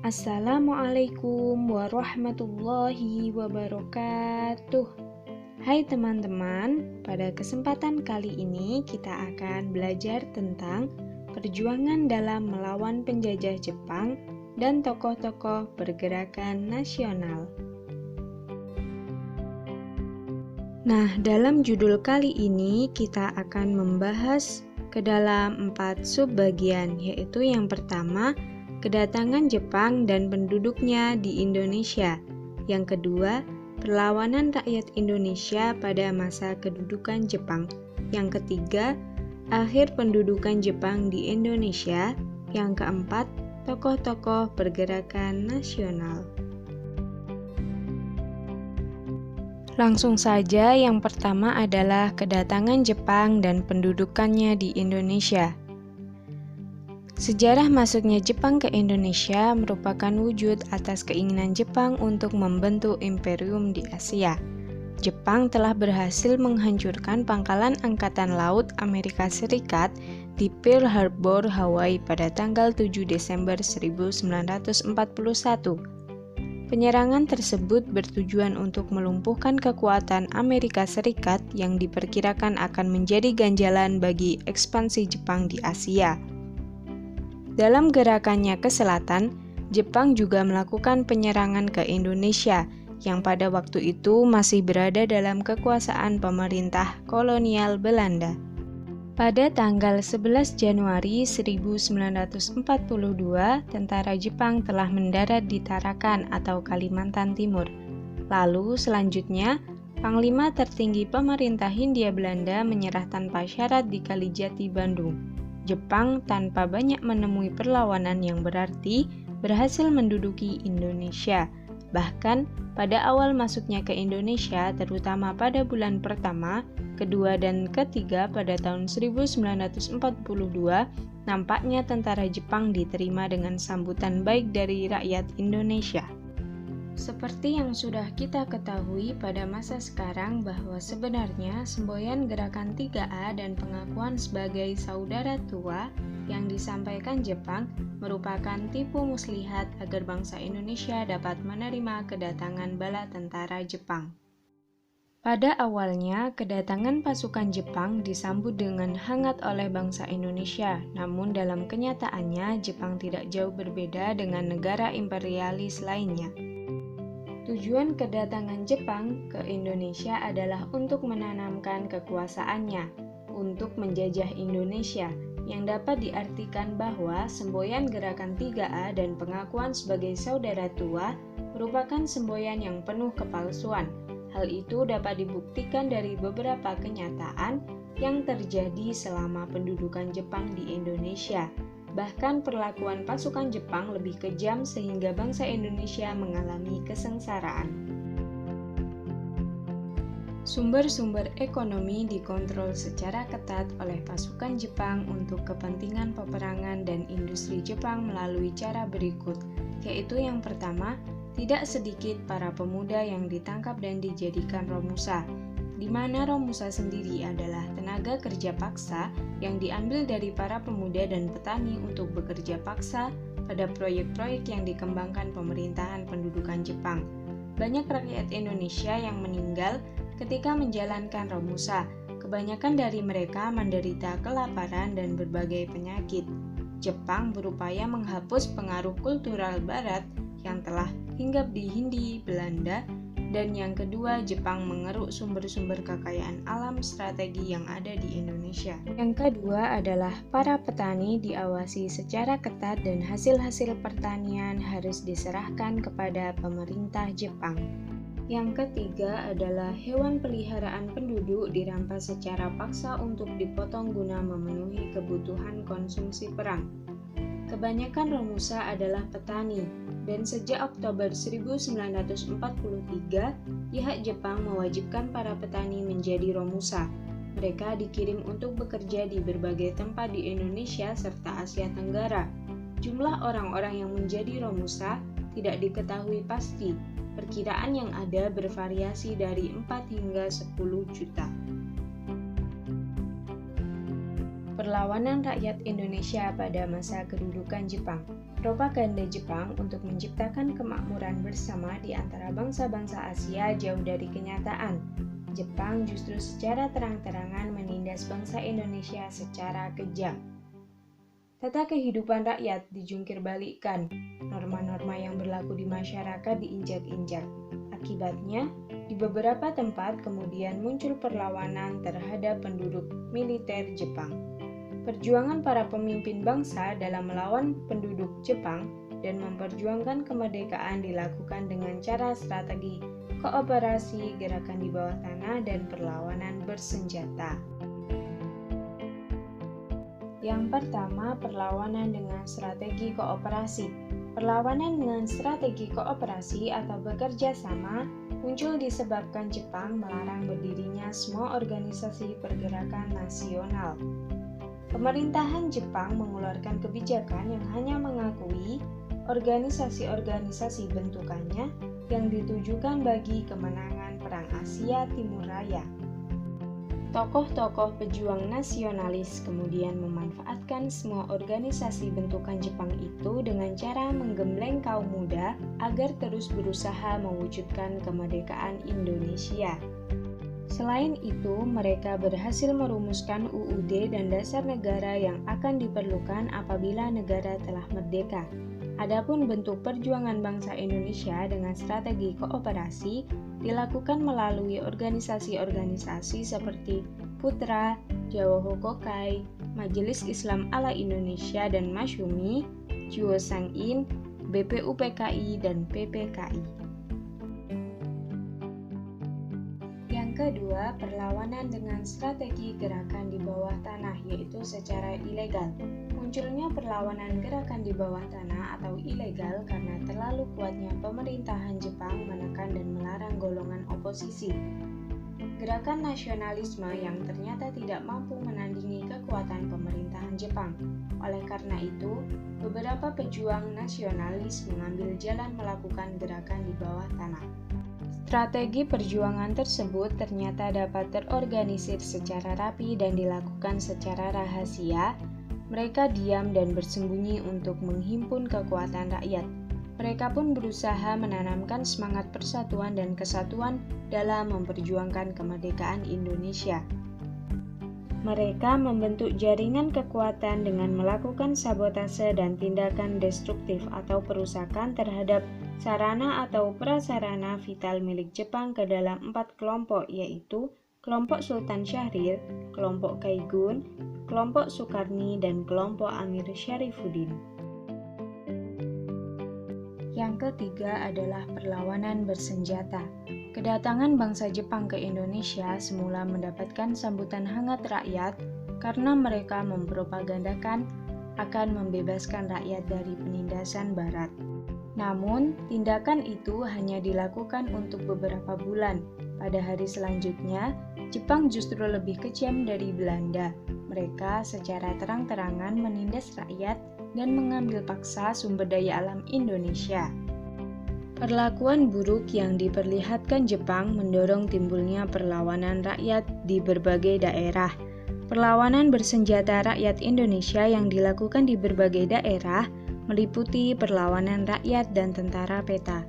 Assalamualaikum warahmatullahi wabarakatuh. Hai teman-teman, pada kesempatan kali ini kita akan belajar tentang perjuangan dalam melawan penjajah Jepang dan tokoh-tokoh pergerakan nasional. Nah, dalam judul kali ini kita akan membahas ke dalam 4 subbagian, yaitu yang pertama, kedatangan Jepang dan penduduknya di Indonesia. Yang kedua, perlawanan rakyat Indonesia pada masa kedudukan Jepang. Yang ketiga, akhir pendudukan Jepang di Indonesia. Yang keempat, tokoh-tokoh pergerakan nasional. Langsung saja, yang pertama adalah kedatangan Jepang dan pendudukannya di Indonesia. Sejarah masuknya Jepang ke Indonesia merupakan wujud atas keinginan Jepang untuk membentuk imperium di Asia. Jepang telah berhasil menghancurkan pangkalan Angkatan Laut Amerika Serikat di Pearl Harbor, Hawaii pada tanggal 7 Desember 1941. Penyerangan tersebut bertujuan untuk melumpuhkan kekuatan Amerika Serikat yang diperkirakan akan menjadi ganjalan bagi ekspansi Jepang di Asia. Dalam gerakannya ke selatan, Jepang juga melakukan penyerangan ke Indonesia yang pada waktu itu masih berada dalam kekuasaan pemerintah kolonial Belanda. Pada tanggal 11 Januari 1942, tentara Jepang telah mendarat di Tarakan atau Kalimantan Timur. Lalu selanjutnya, Panglima tertinggi pemerintah Hindia Belanda menyerah tanpa syarat di Kalijati, Bandung. Jepang tanpa banyak menemui perlawanan yang berarti berhasil menduduki Indonesia. Bahkan pada awal masuknya ke Indonesia, terutama pada bulan pertama, kedua, dan ketiga pada tahun 1942, nampaknya tentara Jepang diterima dengan sambutan baik dari rakyat Indonesia. Seperti yang sudah kita ketahui pada masa sekarang bahwa sebenarnya semboyan gerakan 3A dan pengakuan sebagai saudara tua yang disampaikan Jepang merupakan tipu muslihat agar bangsa Indonesia dapat menerima kedatangan bala tentara Jepang. Pada awalnya, kedatangan pasukan Jepang disambut dengan hangat oleh bangsa Indonesia, namun dalam kenyataannya Jepang tidak jauh berbeda dengan negara imperialis lainnya. Tujuan kedatangan Jepang ke Indonesia adalah untuk menanamkan kekuasaannya, untuk menjajah Indonesia, yang dapat diartikan bahwa semboyan gerakan 3A dan pengakuan sebagai saudara tua merupakan semboyan yang penuh kepalsuan. Hal itu dapat dibuktikan dari beberapa kenyataan yang terjadi selama pendudukan Jepang di Indonesia. Bahkan perlakuan pasukan Jepang lebih kejam sehingga bangsa Indonesia mengalami kesengsaraan. Sumber-sumber ekonomi dikontrol secara ketat oleh pasukan Jepang untuk kepentingan peperangan dan industri Jepang melalui cara berikut, yaitu yang pertama, tidak sedikit para pemuda yang ditangkap dan dijadikan romusa, di mana romusa sendiri adalah tenaga kerja paksa yang diambil dari para pemuda dan petani untuk bekerja paksa pada proyek-proyek yang dikembangkan pemerintahan pendudukan Jepang. Banyak rakyat Indonesia yang meninggal ketika menjalankan romusa. Kebanyakan dari mereka menderita kelaparan dan berbagai penyakit. Jepang berupaya menghapus pengaruh kultural Barat yang telah hinggap di Hindia Belanda. Dan yang kedua, Jepang mengeruk sumber-sumber kekayaan alam strategi yang ada di Indonesia. Yang kedua adalah para petani diawasi secara ketat dan hasil-hasil pertanian harus diserahkan kepada pemerintah Jepang. Yang ketiga adalah hewan peliharaan penduduk dirampas secara paksa untuk dipotong guna memenuhi kebutuhan konsumsi perang. Kebanyakan romusa adalah petani, dan sejak Oktober 1943, pihak Jepang mewajibkan para petani menjadi romusa. Mereka dikirim untuk bekerja di berbagai tempat di Indonesia serta Asia Tenggara. Jumlah orang-orang yang menjadi romusa tidak diketahui pasti. Perkiraan yang ada bervariasi dari 4 hingga 10 juta. Perlawanan rakyat Indonesia pada masa kedudukan Jepang. Propaganda Jepang untuk menciptakan kemakmuran bersama di antara bangsa-bangsa Asia jauh dari kenyataan. Jepang justru secara terang-terangan menindas bangsa Indonesia secara kejam. Tata kehidupan rakyat dijungkirbalikkan, norma-norma yang berlaku di masyarakat diinjak-injak. Akibatnya, di beberapa tempat kemudian muncul perlawanan terhadap penduduk militer Jepang. Perjuangan para pemimpin bangsa dalam melawan penduduk Jepang dan memperjuangkan kemerdekaan dilakukan dengan cara strategi kooperasi, gerakan di bawah tanah, dan perlawanan bersenjata. Yang pertama, perlawanan dengan strategi kooperasi. Perlawanan dengan strategi kooperasi atau bekerja sama muncul disebabkan Jepang melarang berdirinya semua organisasi pergerakan nasional. Pemerintahan Jepang mengeluarkan kebijakan yang hanya mengakui organisasi-organisasi bentukannya yang ditujukan bagi kemenangan Perang Asia Timur Raya. Tokoh-tokoh pejuang nasionalis kemudian memanfaatkan semua organisasi bentukan Jepang itu dengan cara menggembleng kaum muda agar terus berusaha mewujudkan kemerdekaan Indonesia. Selain itu, mereka berhasil merumuskan UUD dan dasar negara yang akan diperlukan apabila negara telah merdeka. Adapun bentuk perjuangan bangsa Indonesia dengan strategi kooperasi dilakukan melalui organisasi-organisasi seperti Putra, Jawa Hokokai, Majelis Islam Ala Indonesia dan Masyumi, Jiwo Sang-in, BPUPKI, dan PPKI. Yang kedua, perlawanan dengan strategi gerakan di bawah tanah, yaitu secara ilegal. Munculnya perlawanan gerakan di bawah tanah atau ilegal karena terlalu kuatnya pemerintahan Jepang menekan dan melarang golongan oposisi. Gerakan nasionalisme yang ternyata tidak mampu menandingi kekuatan pemerintahan Jepang. Oleh karena itu, beberapa pejuang nasionalis mengambil jalan melakukan gerakan di bawah tanah. Strategi perjuangan tersebut ternyata dapat terorganisir secara rapi dan dilakukan secara rahasia. Mereka diam dan bersembunyi untuk menghimpun kekuatan rakyat. Mereka pun berusaha menanamkan semangat persatuan dan kesatuan dalam memperjuangkan kemerdekaan Indonesia. Mereka membentuk jaringan kekuatan dengan melakukan sabotase dan tindakan destruktif atau perusakan terhadap sarana atau prasarana vital milik Jepang ke dalam 4 kelompok, yaitu kelompok Sultan Syahrir, kelompok Kaigun, kelompok Sukarni, dan kelompok Amir Syarifuddin. Yang ketiga adalah perlawanan bersenjata. Kedatangan bangsa Jepang ke Indonesia semula mendapatkan sambutan hangat rakyat karena mereka mempropagandakan akan membebaskan rakyat dari penindasan Barat. Namun, tindakan itu hanya dilakukan untuk beberapa bulan. Pada hari selanjutnya, Jepang justru lebih kejam dari Belanda. Mereka secara terang-terangan menindas rakyat dan mengambil paksa sumber daya alam Indonesia. Perlakuan buruk yang diperlihatkan Jepang mendorong timbulnya perlawanan rakyat di berbagai daerah. Perlawanan bersenjata rakyat Indonesia yang dilakukan di berbagai daerah meliputi perlawanan rakyat dan tentara peta.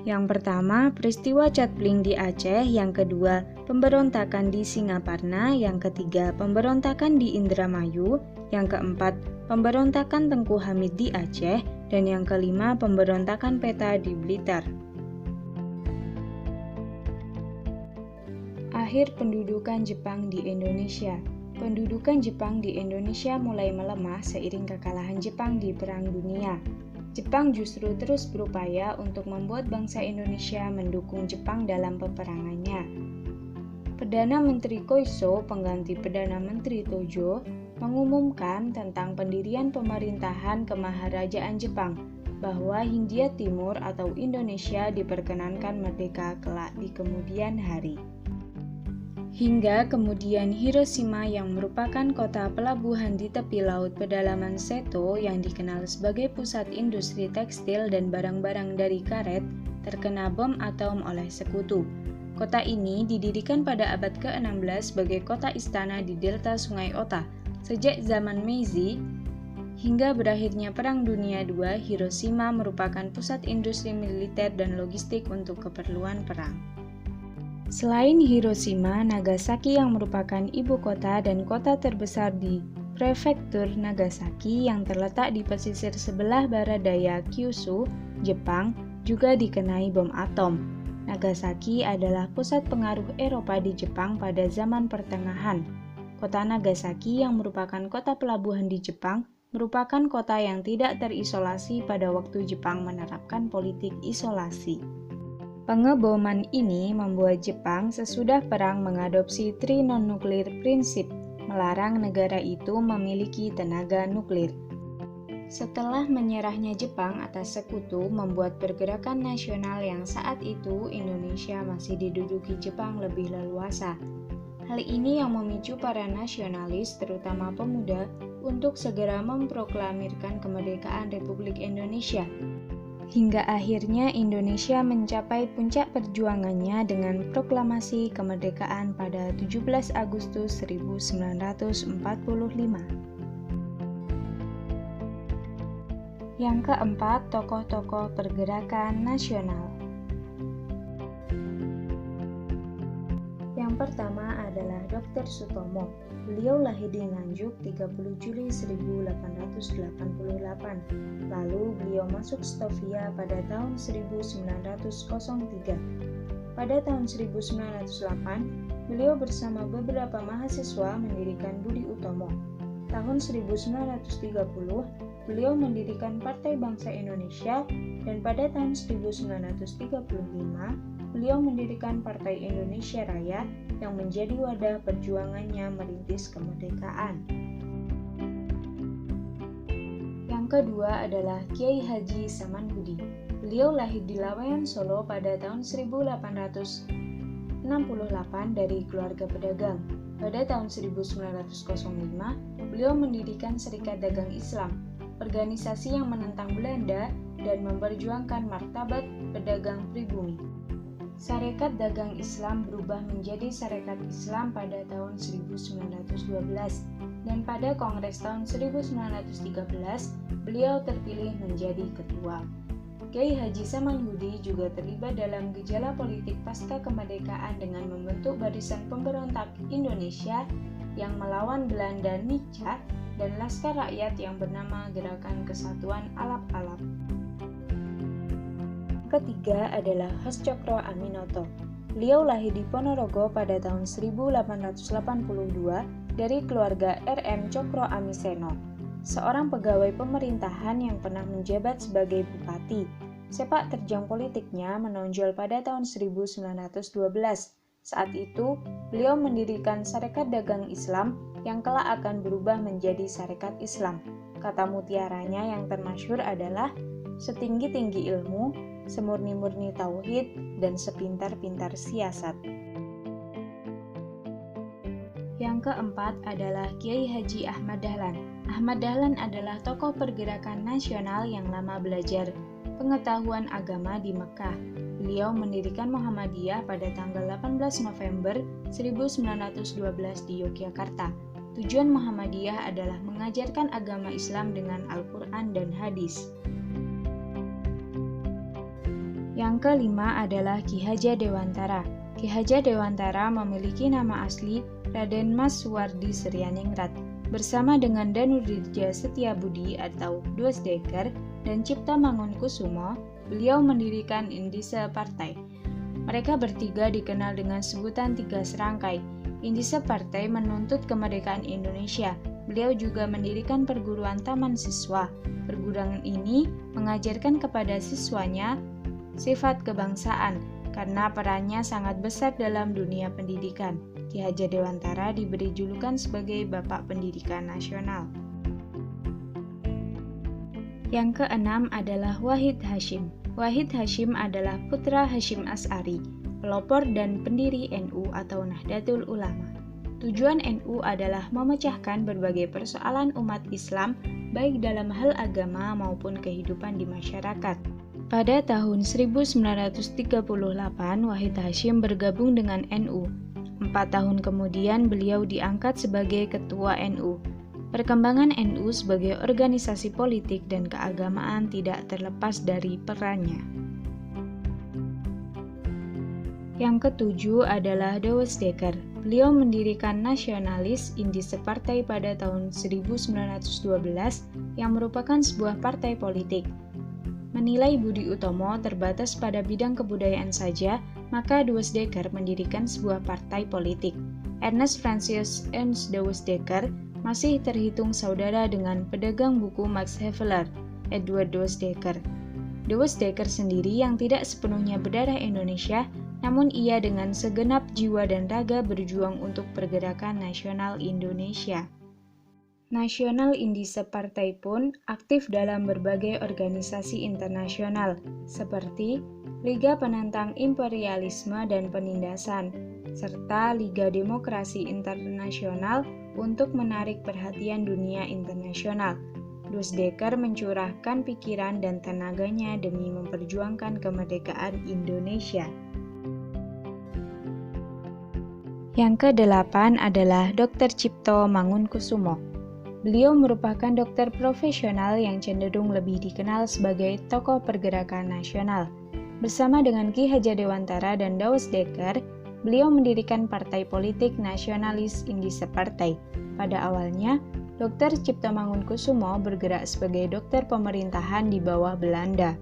Yang pertama, peristiwa Catpling di Aceh. Yang kedua, pemberontakan di Singaparna. Yang ketiga, pemberontakan di Indramayu. Yang keempat, pemberontakan Tengku Hamid di Aceh. Dan yang kelima, pemberontakan peta di Blitar. Akhir pendudukan Jepang di Indonesia. Pendudukan Jepang di Indonesia mulai melemah seiring kekalahan Jepang di Perang Dunia. Jepang justru terus berupaya untuk membuat bangsa Indonesia mendukung Jepang dalam peperangannya. Perdana Menteri Koiso, pengganti Perdana Menteri Tojo, mengumumkan tentang pendirian pemerintahan kemaharajaan Jepang, bahwa Hindia Timur atau Indonesia diperkenankan merdeka kelak di kemudian hari. Hingga kemudian Hiroshima yang merupakan kota pelabuhan di tepi laut pedalaman Seto yang dikenal sebagai pusat industri tekstil dan barang-barang dari karet terkena bom atom oleh sekutu. Kota ini didirikan pada abad ke-16 sebagai kota istana di delta Sungai Ota. Sejak zaman Meiji, Hingga berakhirnya Perang Dunia II, Hiroshima merupakan pusat industri militer dan logistik untuk keperluan perang. Selain Hiroshima, Nagasaki yang merupakan ibu kota dan kota terbesar di prefektur Nagasaki yang terletak di pesisir sebelah barat daya Kyushu, Jepang, juga dikenai bom atom. Nagasaki adalah pusat pengaruh Eropa di Jepang pada zaman pertengahan. Kota Nagasaki yang merupakan kota pelabuhan di Jepang merupakan kota yang tidak terisolasi pada waktu Jepang menerapkan politik isolasi. Pengeboman ini membuat Jepang sesudah perang mengadopsi Tri Non-Nuklir Prinsip, melarang negara itu memiliki tenaga nuklir. Setelah menyerahnya Jepang atas sekutu membuat pergerakan nasional yang saat itu Indonesia masih diduduki Jepang lebih leluasa. Hal ini yang memicu para nasionalis, terutama pemuda, untuk segera memproklamirkan kemerdekaan Republik Indonesia. Hingga akhirnya Indonesia mencapai puncak perjuangannya dengan proklamasi kemerdekaan pada 17 Agustus 1945. Yang keempat, tokoh-tokoh pergerakan nasional. Yang pertama adalah Dr. Sutomo. Beliau lahir di Nganjuk 30 Juli 1888. Lalu beliau masuk Stovia pada tahun 1903. Pada tahun 1908, beliau bersama beberapa mahasiswa mendirikan Budi Utomo. Tahun 1930, beliau mendirikan Partai Bangsa Indonesia dan pada tahun 1935, beliau mendirikan Partai Indonesia Raya yang menjadi wadah perjuangannya merintis kemerdekaan. Yang kedua adalah Kiai Haji Samanhudi. Beliau lahir di Laweyan, Solo pada tahun 1868 dari keluarga pedagang. Pada tahun 1905, beliau mendirikan Serikat Dagang Islam, organisasi yang menentang Belanda dan memperjuangkan martabat pedagang pribumi. Sarekat Dagang Islam berubah menjadi Sarekat Islam pada tahun 1912 dan pada Kongres tahun 1913 beliau terpilih menjadi ketua. Kiai Haji Samanhudi juga terlibat dalam gejala politik pasca kemerdekaan dengan membentuk Barisan Pemberontak Indonesia yang melawan Belanda Nica dan Laskar Rakyat yang bernama Gerakan Kesatuan Alap-Alap. Ketiga adalah Hascokro Aminoto. Beliau lahir di Ponorogo pada tahun 1882 dari keluarga R.M. Cokro Amiseno, seorang pegawai pemerintahan yang pernah menjabat sebagai bupati. Sepak terjang politiknya menonjol pada tahun 1912. Saat itu, beliau mendirikan Sarekat Dagang Islam yang kelak akan berubah menjadi Sarekat Islam. Kata mutiaranya yang termasyhur adalah setinggi-tinggi ilmu, semurni-murni tauhid, dan sepintar-pintar siasat. Yang keempat adalah Kiai Haji Ahmad Dahlan. Ahmad Dahlan adalah tokoh pergerakan nasional yang lama belajar pengetahuan agama di Mekah. Beliau mendirikan Muhammadiyah pada tanggal 18 November 1912 di Yogyakarta. Tujuan Muhammadiyah adalah mengajarkan agama Islam dengan Al-Quran dan hadis. Yang kelima adalah Ki Hajar Dewantara. Ki Hajar Dewantara memiliki nama asli Raden Mas Suwardi Suryaningrat. Bersama dengan Danudirja Setiabudi atau Dwesdeker dan Cipta Mangunkusumo, beliau mendirikan Indise Partai. Mereka bertiga dikenal dengan sebutan Tiga Serangkai. Indise Partai menuntut kemerdekaan Indonesia. Beliau juga mendirikan perguruan taman siswa. Perguruan ini mengajarkan kepada siswanya sifat kebangsaan karena perannya sangat besar dalam dunia pendidikan. Ki Hajar Dewantara diberi julukan sebagai Bapak Pendidikan Nasional. Yang keenam adalah Wahid Hasyim. Wahid Hasyim adalah putra Hasyim Asy'ari, pelopor dan pendiri NU atau Nahdlatul Ulama. Tujuan NU adalah memecahkan berbagai persoalan umat Islam, baik dalam hal agama maupun kehidupan di masyarakat. Pada tahun 1938, Wahid Hasyim bergabung dengan NU. 4 tahun kemudian beliau diangkat sebagai ketua NU. Perkembangan NU sebagai organisasi politik dan keagamaan tidak terlepas dari perannya. Yang ketujuh adalah Douwe Dekker. Beliau mendirikan Nasionalis Indische Partij pada tahun 1912 yang merupakan sebuah partai politik. Menilai Budi Utomo terbatas pada bidang kebudayaan saja, maka Douwe Dekker mendirikan sebuah partai politik. Ernest Francis Ernst Douwe Dekker masih terhitung saudara dengan pedagang buku Max Havelaar, Edward Douwe Dekker. Douwe Dekker sendiri yang tidak sepenuhnya berdarah Indonesia, namun ia dengan segenap jiwa dan raga berjuang untuk pergerakan nasional Indonesia. Nasional Indische Partij pun aktif dalam berbagai organisasi internasional, seperti Liga Penentang Imperialisme dan Penindasan, serta Liga Demokrasi Internasional untuk menarik perhatian dunia internasional. Douwe Dekker mencurahkan pikiran dan tenaganya demi memperjuangkan kemerdekaan Indonesia. Yang kedelapan adalah Dr. Tjipto Mangunkusumo. Beliau merupakan dokter profesional yang cenderung lebih dikenal sebagai tokoh pergerakan nasional. Bersama dengan Ki Hajar Dewantara dan Douwe Dekker, beliau mendirikan partai politik Nasionalis Indische Partij. Pada awalnya, Dr. Tjipto Mangunkusumo bergerak sebagai dokter pemerintahan di bawah Belanda.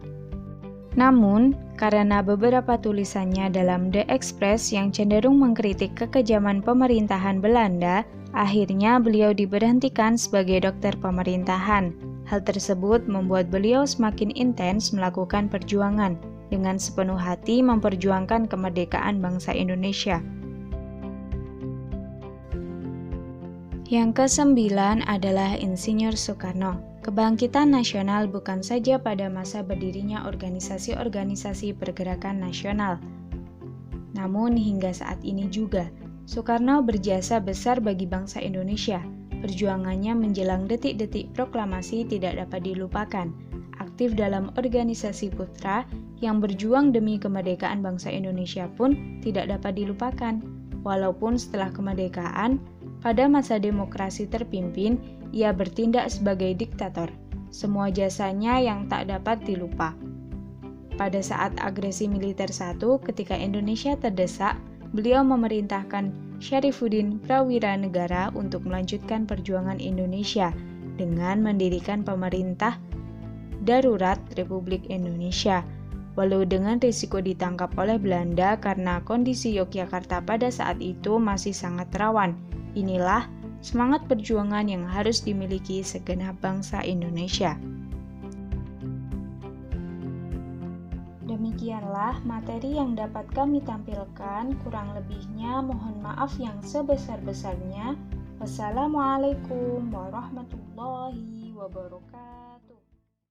Namun, karena beberapa tulisannya dalam The Express yang cenderung mengkritik kekejaman pemerintahan Belanda, akhirnya beliau diberhentikan sebagai dokter pemerintahan. Hal tersebut membuat beliau semakin intens melakukan perjuangan, dengan sepenuh hati memperjuangkan kemerdekaan bangsa Indonesia. Yang kesembilan adalah Insinyur Soekarno. Kebangkitan nasional bukan saja pada masa berdirinya organisasi-organisasi pergerakan nasional, namun hingga saat ini juga, Soekarno berjasa besar bagi bangsa Indonesia. Perjuangannya menjelang detik-detik proklamasi tidak dapat dilupakan. Aktif dalam organisasi putra yang berjuang demi kemerdekaan bangsa Indonesia pun tidak dapat dilupakan. Walaupun setelah kemerdekaan, pada masa demokrasi terpimpin, ia bertindak sebagai diktator. Semua jasanya yang tak dapat dilupa. Pada saat agresi militer 1, ketika Indonesia terdesak, beliau memerintahkan Syarifuddin Prawiranegara untuk melanjutkan perjuangan Indonesia dengan mendirikan pemerintah darurat Republik Indonesia. Walau dengan risiko ditangkap oleh Belanda karena kondisi Yogyakarta pada saat itu masih sangat rawan. Inilah semangat perjuangan yang harus dimiliki segenap bangsa Indonesia. Demikianlah materi yang dapat kami tampilkan, kurang lebihnya mohon maaf yang sebesar-besarnya. Wassalamualaikum warahmatullahi wabarakatuh.